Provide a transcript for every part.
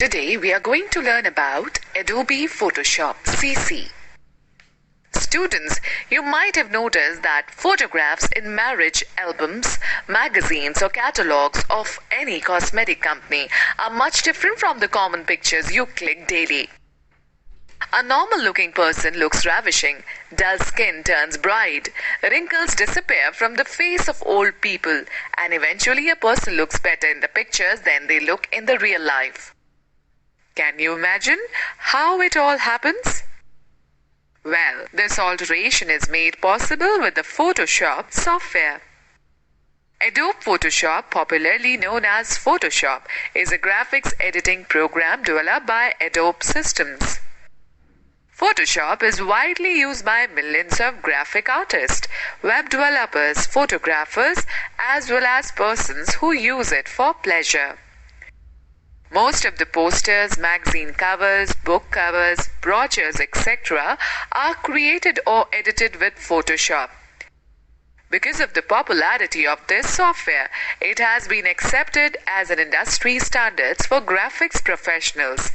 Today we are going to learn about Adobe Photoshop CC. Students, you might have noticed that photographs in marriage albums, magazines or catalogs of any cosmetic company are much different from the common pictures you click daily. A normal-looking person looks ravishing, dull skin turns bright, wrinkles disappear from the face of old people, and eventually a person looks better in the pictures than they look in the real life. Can you imagine how it all happens? Well, this alteration is made possible with the Photoshop software. Adobe Photoshop, popularly known as Photoshop, is a graphics editing program developed by Adobe Systems. Photoshop is widely used by millions of graphic artists, web developers, photographers, as well as persons who use it for pleasure. Most of the posters, magazine covers, book covers, brochures, etc. are created or edited with Photoshop. Because of the popularity of this software, it has been accepted as an industry standard for graphics professionals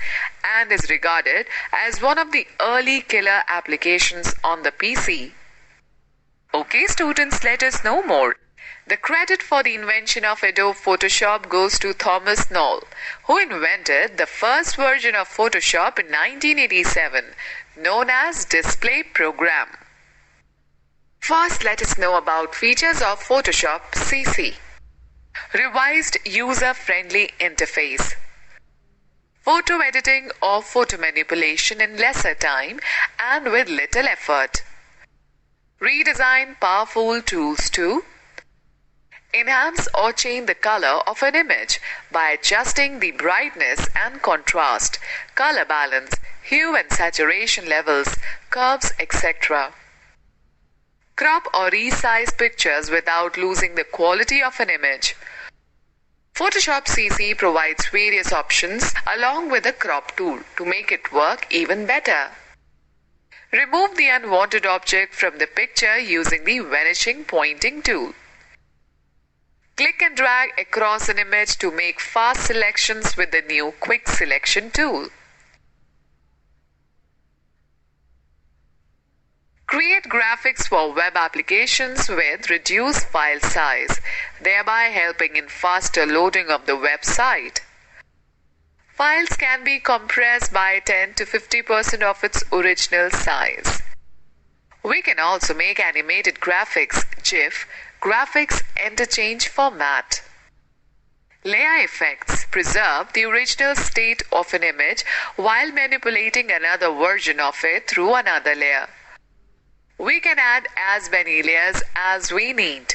and is regarded as one of the early killer applications on the PC. Okay, students, let us know more. The credit for the invention of Adobe Photoshop goes to Thomas Knoll, who invented the first version of Photoshop in 1987, known as Display Program. First, let us know about features of Photoshop CC. Revised user-friendly interface. Photo editing or photo manipulation in lesser time and with little effort. Redesign powerful tools to enhance or change the color of an image by adjusting the brightness and contrast, color balance, hue and saturation levels, curves, etc. Crop or resize pictures without losing the quality of an image. Photoshop CC provides various options along with the crop tool to make it work even better. Remove the unwanted object from the picture using the vanishing pointing tool. Click and drag across an image to make fast selections with the new Quick Selection tool. Create graphics for web applications with reduced file size, thereby helping in faster loading of the website. Files can be compressed by 10 to 50% of its original size. We can also make animated graphics, GIF, graphics interchange format. Layer effects preserve the original state of an image while manipulating another version of it through another layer. We can add as many layers as we need.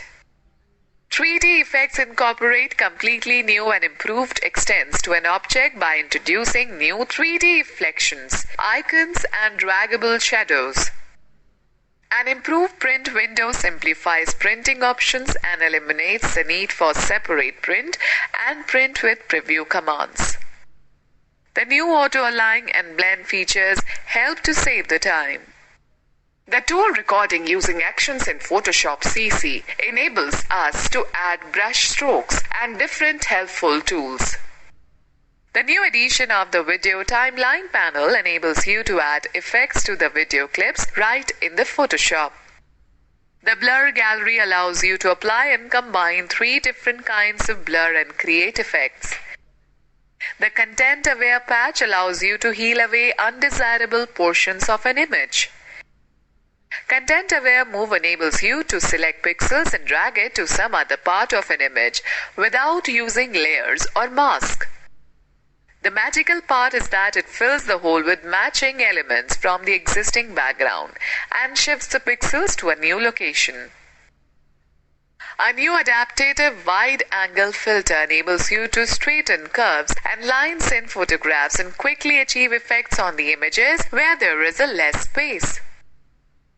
3D effects incorporate completely new and improved extents to an object by introducing new 3D reflections, icons, and draggable shadows. An improved print window simplifies printing options and eliminates the need for separate print and print with preview commands. The new auto-align and blend features help to save the time. The tool recording using actions in Photoshop CC enables us to add brush strokes and different helpful tools. The new addition of the video timeline panel enables you to add effects to the video clips right in the Photoshop. The blur gallery allows you to apply and combine 3 different kinds of blur and create effects. The content aware patch allows you to heal away undesirable portions of an image. Content Aware Move enables you to select pixels and drag it to some other part of an image without using layers or mask. The magical part is that it fills the hole with matching elements from the existing background and shifts the pixels to a new location. A new adaptive wide-angle filter enables you to straighten curves and lines in photographs and quickly achieve effects on the images where there is a less space.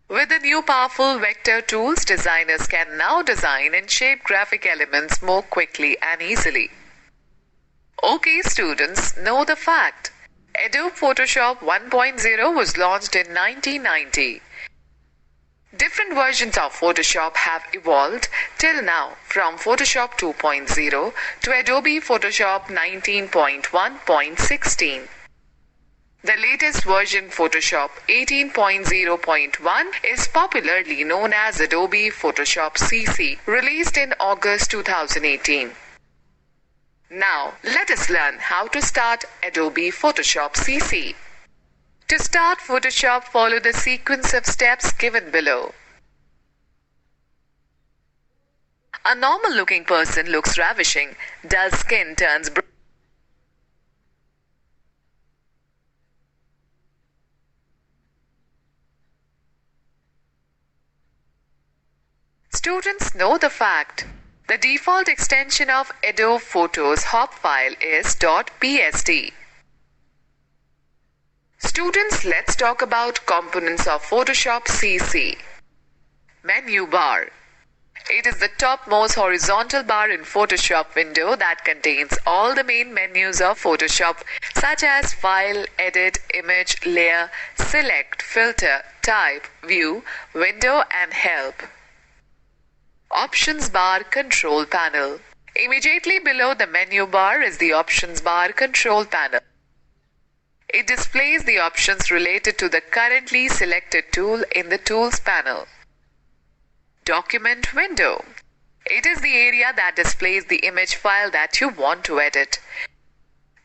With the new powerful vector tools, designers can now design and shape graphic elements more quickly and easily. Okay, students, know the fact. Adobe Photoshop 1.0 was launched in 1990. Different versions of Photoshop have evolved till now, from Photoshop 2.0 to Adobe Photoshop 19.1.16. The latest version, Photoshop 18.0.1, is popularly known as Adobe Photoshop CC, released in August 2018. Now, let us learn how to start Adobe Photoshop CC. To start Photoshop, follow the sequence of steps given below. A normal-looking person looks ravishing. Dull skin turns brown. Students know the fact. The default extension of Adobe Photos hop file is .psd. Students, let's talk about components of Photoshop CC. Menu bar. It is the topmost horizontal bar in Photoshop window that contains all the main menus of Photoshop, such as File, Edit, Image, Layer, Select, Filter, Type, View, Window and Help. Options bar control panel. Immediately below the menu bar is the options bar control panel. It displays the options related to the currently selected tool in the Tools panel. Document window. It is the area that displays the image file that you want to edit.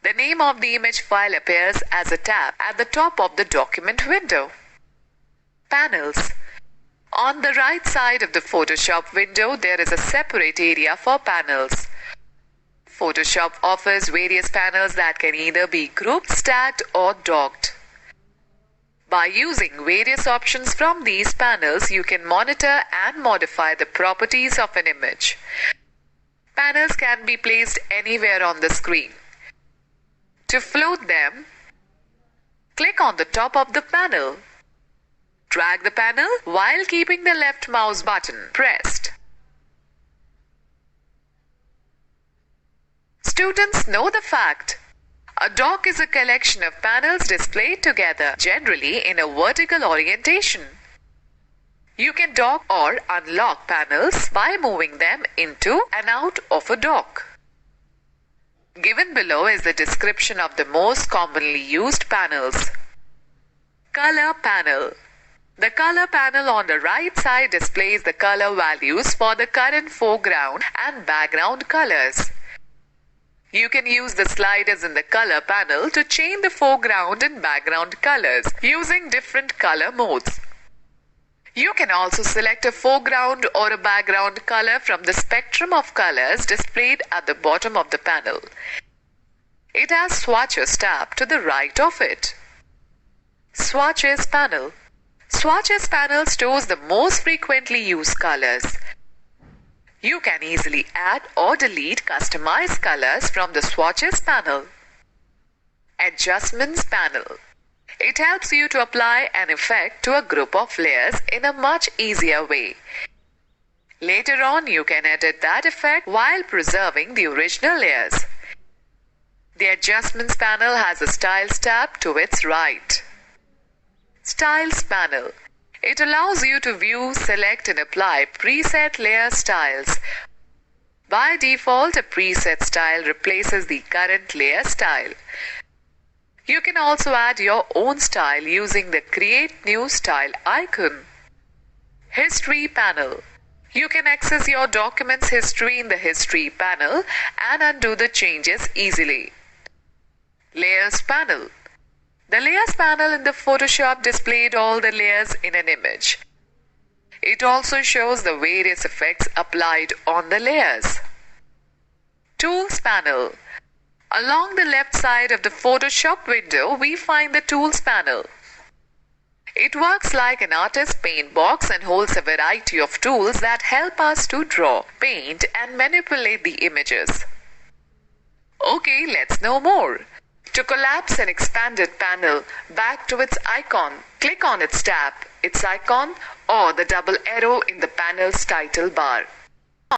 The name of the image file appears as a tab at the top of the document window. Panels. On the right side of the Photoshop window, there is a separate area for panels. Photoshop offers various panels that can either be grouped, stacked, or docked. By using various options from these panels, you can monitor and modify the properties of an image. Panels can be placed anywhere on the screen. To float them, click on the top of the panel. Drag the panel while keeping the left mouse button pressed. Students know the fact. A dock is a collection of panels displayed together, generally in a vertical orientation. You can dock or unlock panels by moving them into and out of a dock. Given below is the description of the most commonly used panels. Color panel. The color panel on the right side displays the color values for the current foreground and background colors. You can use the sliders in the color panel to change the foreground and background colors using different color modes. You can also select a foreground or a background color from the spectrum of colors displayed at the bottom of the panel. It has swatches tab to the right of it. Swatches panel. Swatches panel stores the most frequently used colors. You can easily add or delete customized colors from the swatches panel. Adjustments panel. It helps you to apply an effect to a group of layers in a much easier way. Later on, you can edit that effect while preserving the original layers. The Adjustments panel has a Styles tab to its right. Styles panel. It allows you to view, select and apply preset layer styles. By default, a preset style replaces the current layer style. You can also add your own style using the Create New Style icon. History panel. You can access your document's history in the History panel and undo the changes easily. Layers panel. The Layers panel in the Photoshop displayed all the layers in an image. It also shows the various effects applied on the layers. Tools panel. Along the left side of the Photoshop window, we find the Tools panel. It works like an artist's paint box and holds a variety of tools that help us to draw, paint, and manipulate the images. Okay, let's know more. To collapse an expanded panel back to its icon, click on its tab, its icon, or the double arrow in the panel's title bar.